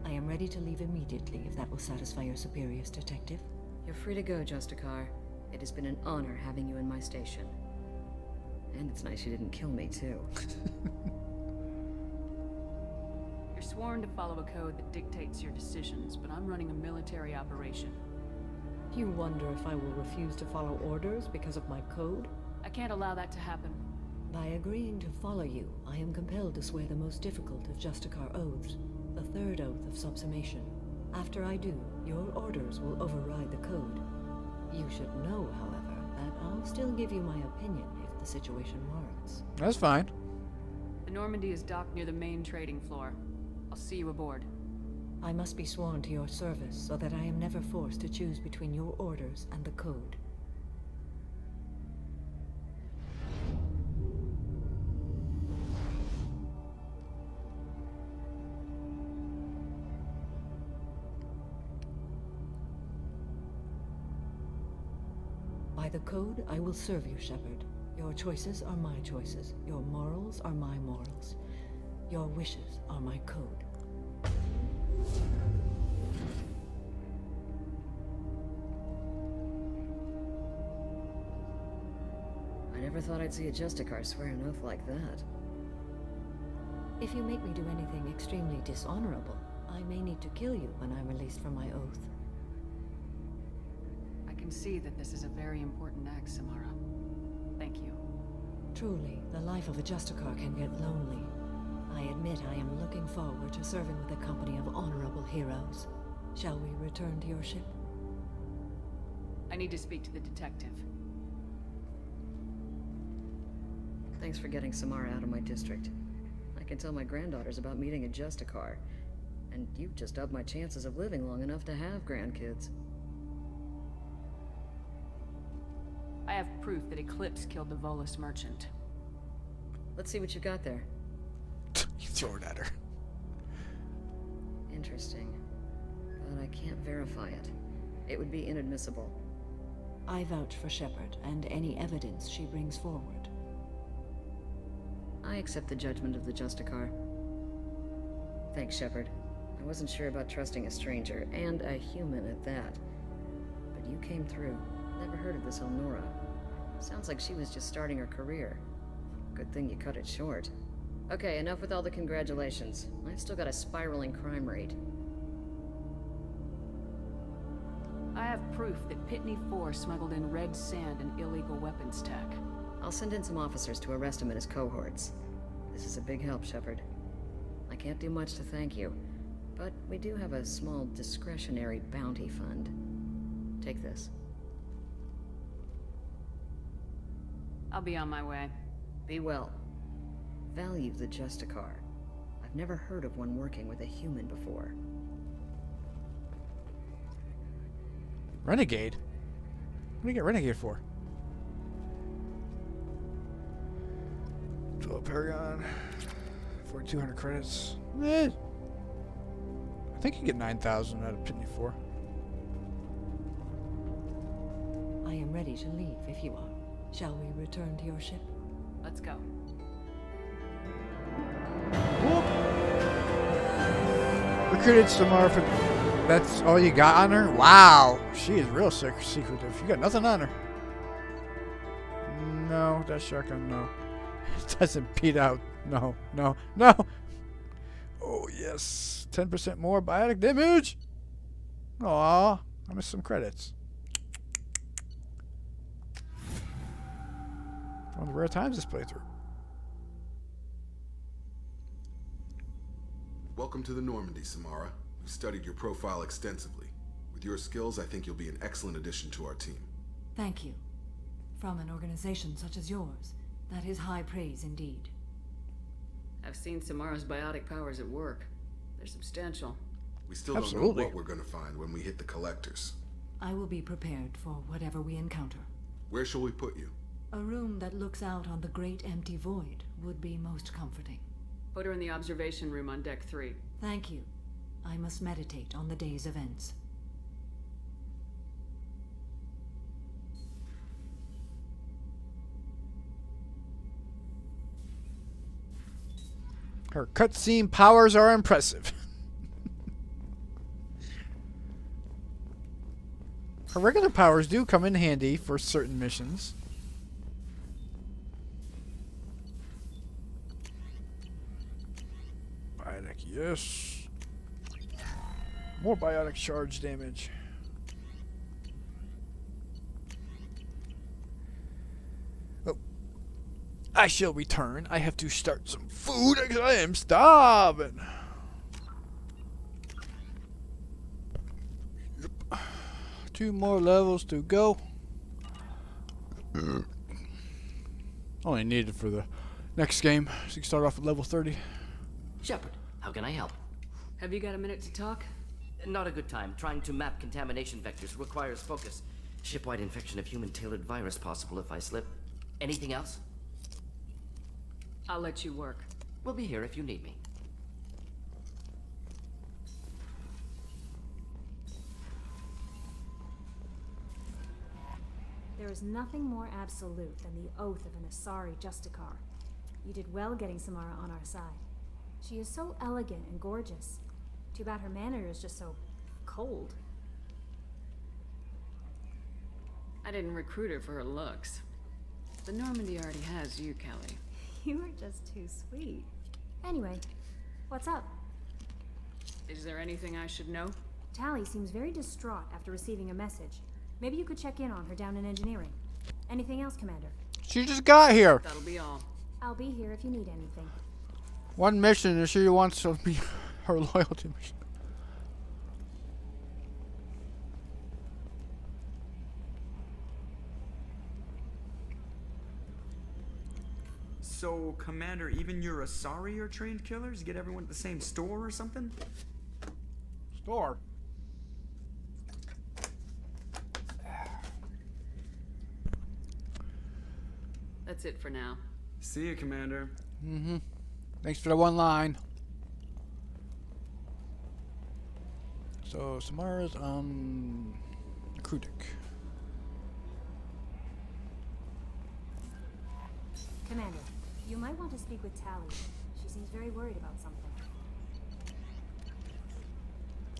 I am ready to leave immediately, if that will satisfy your superiors, Detective. You're free to go, Justicar. It has been an honor having you in my station. And it's nice you didn't kill me, too. You're sworn to follow a code that dictates your decisions, but I'm running a military operation. You wonder if I will refuse to follow orders because of my code? I can't allow that to happen. By agreeing to follow you, I am compelled to swear the most difficult of Justicar oaths, the third oath of subsumation. After I do, your orders will override the code. You should know, however, that I'll still give you my opinion if the situation warrants. That's fine. The Normandy is docked near the main trading floor. I'll see you aboard. I must be sworn to your service so that I am never forced to choose between your orders and the code. By the code, I will serve you, Shepard. Your choices are my choices. Your morals are my morals. Your wishes are my code. I never thought I'd see a Justicar swear an oath like that. If you make me do anything extremely dishonorable, I may need to kill you when I'm released from my oath. I can see that this is a very important act, Samara. Thank you. Truly, the life of a Justicar can get lonely. I admit I am looking forward to serving with a company of honorable heroes. Shall we return to your ship? I need to speak to the detective. Thanks for getting Samara out of my district. I can tell my granddaughters about meeting a Justicar. And you've just upped my chances of living long enough to have grandkids. I have proof that Eclipse killed the Volus merchant. Let's see what you got there. You throw it at her. Interesting. But I can't verify it. It would be inadmissible. I vouch for Shepard and any evidence she brings forward. I accept the judgment of the Justicar. Thanks, Shepard. I wasn't sure about trusting a stranger, and a human at that. But you came through. Never heard of this Elnora. Sounds like she was just starting her career. Good thing you cut it short. Okay, enough with all the congratulations. I've still got a spiraling crime rate. I have proof that Pitney 4 smuggled in red sand and illegal weapons tech. I'll send in some officers to arrest him and his cohorts. This is a big help, Shepard. I can't do much to thank you, but we do have a small discretionary bounty fund. Take this. I'll be on my way. Be well. Value the Justicar. I've never heard of one working with a human before. Renegade? What do you get Renegade for? 12 Paragon. 4,200 credits. Eh. I think you get 9,000 out of Pitney 4. I am ready to leave if you are. Shall we return to your ship? Let's go. Recruited Samara for... That's all you got on her? Wow. She is real secretive. You got nothing on her. No, that shotgun, no. It doesn't beat out. No, no, no. Oh, yes. 10% more biotic damage. Aw, I missed some credits. One of the rare times this playthrough. Welcome to the Normandy, Samara. We've studied your profile extensively. With your skills, I think you'll be an excellent addition to our team. Thank you. From an organization such as yours, that is high praise indeed. I've seen Samara's biotic powers at work. They're substantial. We still don't know what we're going to find when we hit the collectors. I will be prepared for whatever we encounter. Where shall we put you? A room that looks out on the great empty void would be most comforting. Put her in the observation room on deck 3. Thank you. I must meditate on the day's events. Her cutscene powers are impressive. Her regular powers do come in handy for certain missions. Biotic, yes. More biotic charge damage. Oh. I shall return. I have to start some food because I am starving. Yep. 2 more levels to go. Only needed for the next game. So you can start off at level 30. Shepard, how can I help? Have you got a minute to talk? Not a good time. Trying to map contamination vectors requires focus. Shipwide infection of human-tailored virus possible if I slip. Anything else? I'll let you work. We'll be here if you need me. There is nothing more absolute than the oath of an Asari Justicar. You did well getting Samara on our side. She is so elegant and gorgeous. Too bad her manner is just so cold. I didn't recruit her for her looks. The Normandy already has you, Kelly. You are just too sweet. Anyway, what's up? Is there anything I should know? Tally seems very distraught after receiving a message. Maybe you could check in on her down in engineering. Anything else, Commander? She just got here. That'll be all. I'll be here if you need anything. One mission and she wants to be her loyalty mission. So, Commander, even your Asari are trained killers? Get everyone at the same store or something? Store? That's it for now. See you, Commander. Mm-hmm. Thanks for the one line. So, Samara's on Krudik. Commander, you might want to speak with Tally. She seems very worried about something.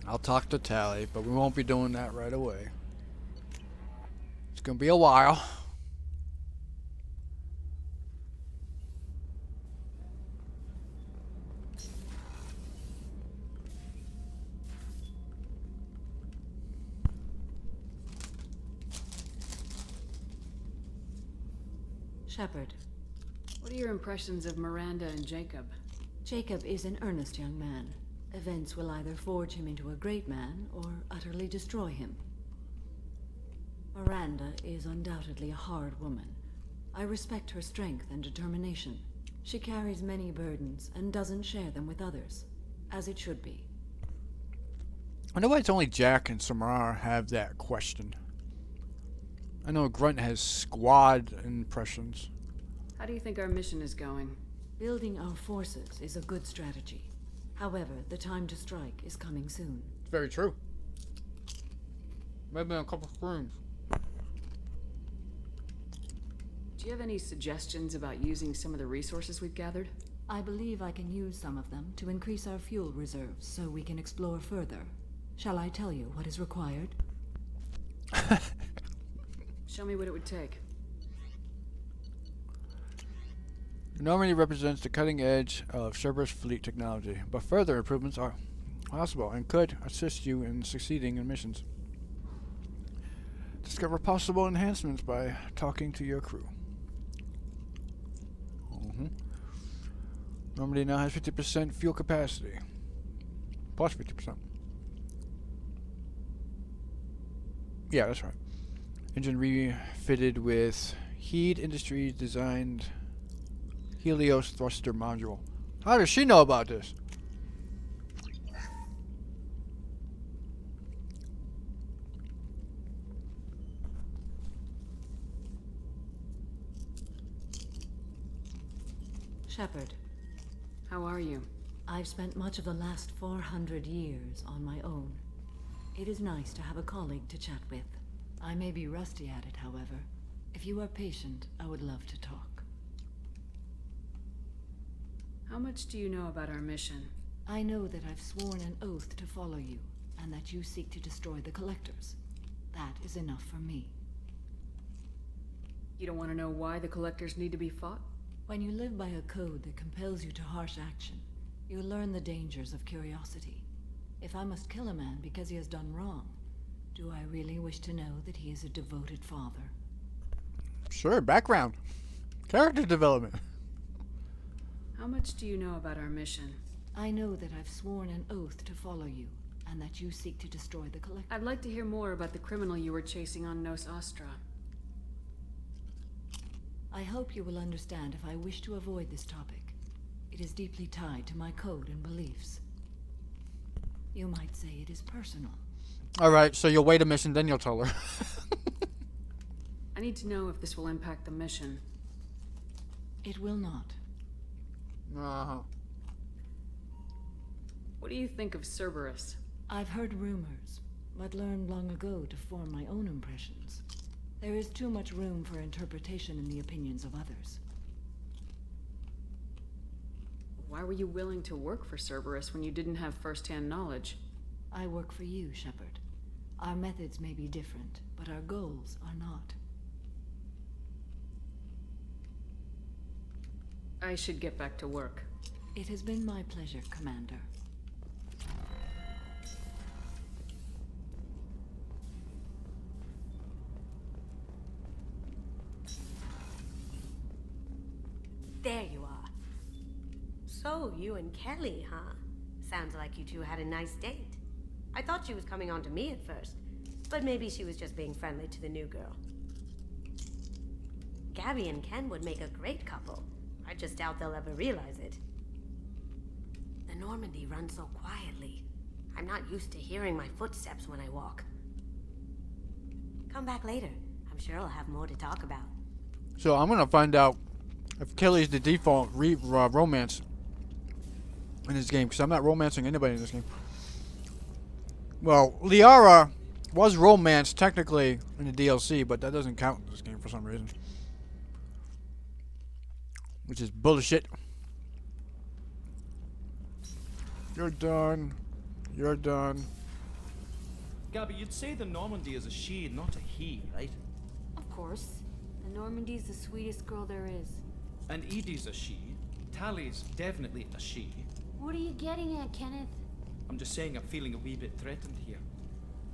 I'll talk to Tally, but we won't be doing that right away. It's gonna be a while. Shepard. What are your impressions of Miranda and Jacob? Jacob is an earnest young man. Events will either forge him into a great man or utterly destroy him. Miranda is undoubtedly a hard woman. I respect her strength and determination. She carries many burdens and doesn't share them with others, as it should be. I know why it's only Jack and Samara have that question. I know Grunt has squad impressions. How do you think our mission is going? Building our forces is a good strategy. However, the time to strike is coming soon. It's very true. Maybe a couple screams. Do you have any suggestions about using some of the resources we've gathered? I believe I can use some of them to increase our fuel reserves so we can explore further. Shall I tell you what is required? Show me what it would take. Normandy represents the cutting edge of Cerberus fleet technology, but further improvements are possible and could assist you in succeeding in missions. Discover possible enhancements by talking to your crew. Normandy now has 50% fuel capacity. Plus 50%. Yeah, that's right. Engine refitted with Heed Industries designed Helios thruster module. How does she know about this? Shepard. How are you? I've spent much of the last 400 years on my own. It is nice to have a colleague to chat with. I may be rusty at it, however. If you are patient, I would love to talk. How much do you know about our mission? I know that I've sworn an oath to follow you, and that you seek to destroy the Collectors. That is enough for me. You don't want to know why the Collectors need to be fought? When you live by a code that compels you to harsh action, you learn the dangers of curiosity. If I must kill a man because he has done wrong, do I really wish to know that he is a devoted father? Sure, background. Character development. How much do you know about our mission? I know that I've sworn an oath to follow you, and that you seek to destroy the Collector. I'd like to hear more about the criminal you were chasing on Nos Astra. I hope you will understand if I wish to avoid this topic. It is deeply tied to my code and beliefs. You might say it is personal. Alright, so you'll wait a mission, then you'll tell her. I need to know if this will impact the mission. It will not. Uh-huh. What do you think of Cerberus? I've heard rumors, but learned long ago to form my own impressions. There is too much room for interpretation in the opinions of others. Why were you willing to work for Cerberus when you didn't have first-hand knowledge? I work for you, Shepard. Our methods may be different, but our goals are not. I should get back to work. It has been my pleasure, Commander. There you are. So, you and Kelly, huh? Sounds like you two had a nice date. I thought she was coming on to me at first, but maybe she was just being friendly to the new girl. Gabby and Ken would make a great couple. I just doubt they'll ever realize it. The Normandy runs so quietly. I'm not used to hearing my footsteps when I walk. Come back later. I'm sure I'll have more to talk about. So I'm gonna find out if Kelly's the default romance in this game, because I'm not romancing anybody in this game. Well, Liara was romanced technically in the DLC, but that doesn't count in this game for some reason. Which is bullshit. You're done. You're done. Gabby, you'd say the Normandy is a she, not a he, right? Of course. The Normandy's the sweetest girl there is. And Edie's a she. Tally's definitely a she. What are you getting at, Kenneth? I'm just saying I'm feeling a wee bit threatened here.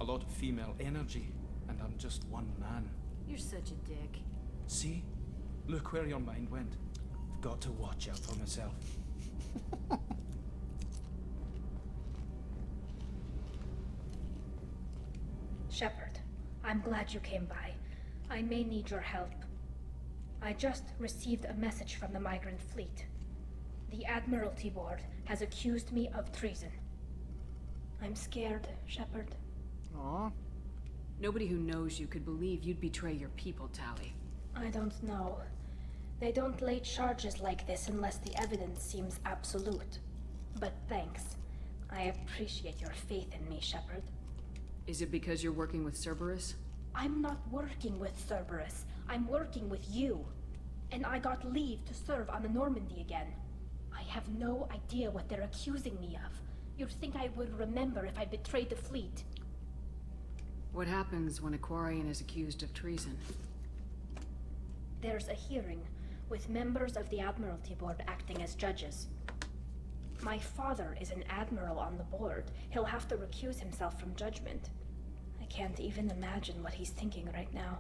A lot of female energy, and I'm just one man. You're such a dick. See? Look where your mind went. I've got to watch out for myself. Shepard, I'm glad you came by. I may need your help. I just received a message from the migrant fleet. The Admiralty Board has accused me of treason. I'm scared, Shepard. Aww. Nobody who knows you could believe you'd betray your people, Tally. I don't know. They don't lay charges like this unless the evidence seems absolute. But thanks. I appreciate your faith in me, Shepard. Is it because you're working with Cerberus? I'm not working with Cerberus. I'm working with you. And I got leave to serve on the Normandy again. I have no idea what they're accusing me of. You'd think I would remember if I betrayed the fleet. What happens when a Quarian is accused of treason? There's a hearing, with members of the Admiralty Board acting as judges. My father is an admiral on the board. He'll have to recuse himself from judgment. I can't even imagine what he's thinking right now.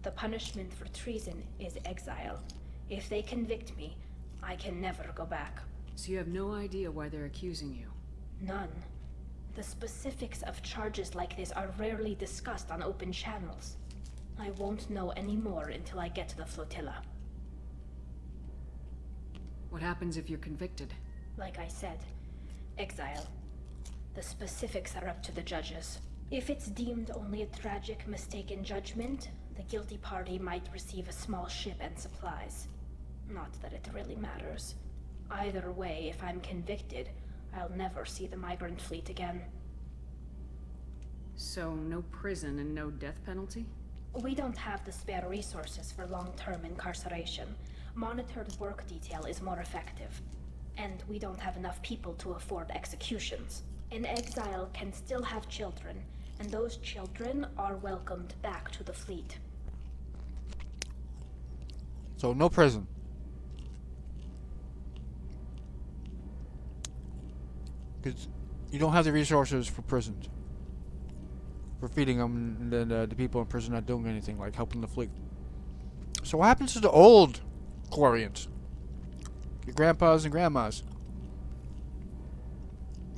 The punishment for treason is exile. If they convict me, I can never go back. So you have no idea why they're accusing you? None. The specifics of charges like this are rarely discussed on open channels. I won't know any more until I get to the flotilla. What happens if you're convicted? Like I said, exile. The specifics are up to the judges. If it's deemed only a tragic mistake in judgment, the guilty party might receive a small ship and supplies. Not that it really matters. Either way, if I'm convicted, I'll never see the migrant fleet again. So, no prison and no death penalty? We don't have the spare resources for long-term incarceration. Monitored work detail is more effective. And we don't have enough people to afford executions. An exile can still have children, and those children are welcomed back to the fleet. So no prison. Because you don't have the resources for prisons. For feeding them, and then the people in prison not doing anything, like helping the fleet. So what happens to the old Quarians? Your grandpas and grandmas?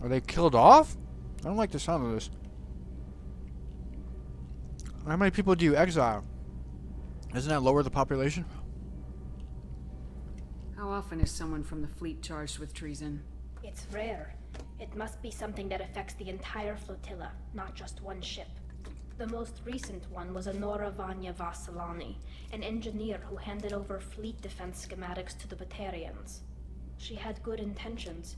Are they killed off? I don't like the sound of this. How many people do you exile? Doesn't that lower the population? How often is someone from the fleet charged with treason? It's rare. It must be something that affects the entire flotilla, not just one ship. The most recent one was Honora Vanya Vassilani, an engineer who handed over fleet defense schematics to the Batarians. She had good intentions.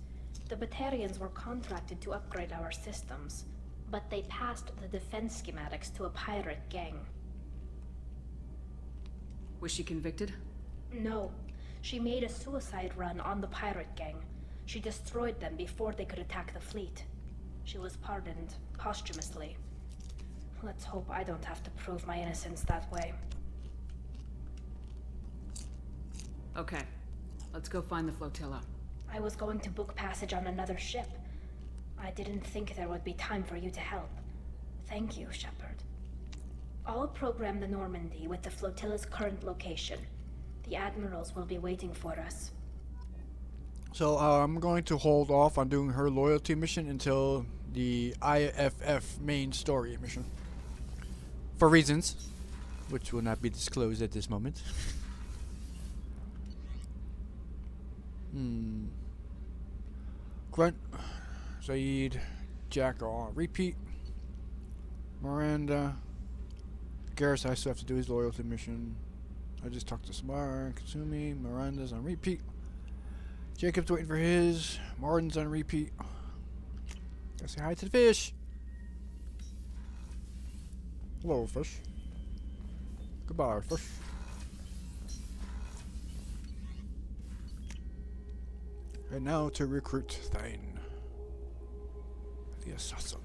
The Batarians were contracted to upgrade our systems, but they passed the defense schematics to a pirate gang. Was she convicted? No. She made a suicide run on the pirate gang. She destroyed them before they could attack the fleet. She was pardoned posthumously. Let's hope I don't have to prove my innocence that way. Okay. Let's go find the flotilla. I was going to book passage on another ship. I didn't think there would be time for you to help. Thank you, Shepard. I'll program the Normandy with the flotilla's current location. The admirals will be waiting for us. So I'm going to hold off on doing her loyalty mission until the IFF main story mission. For reasons, which will not be disclosed at this moment. Grunt, Saeed, Jack are on repeat. Miranda. Garrus, I still have to do his loyalty mission. I just talked to Samara and Kasumi. Miranda's on repeat. Jacob's waiting for his. Martin's on repeat. Gotta say hi to the fish. Hello, fish. Goodbye, fish. And now to recruit Thane, the assassin.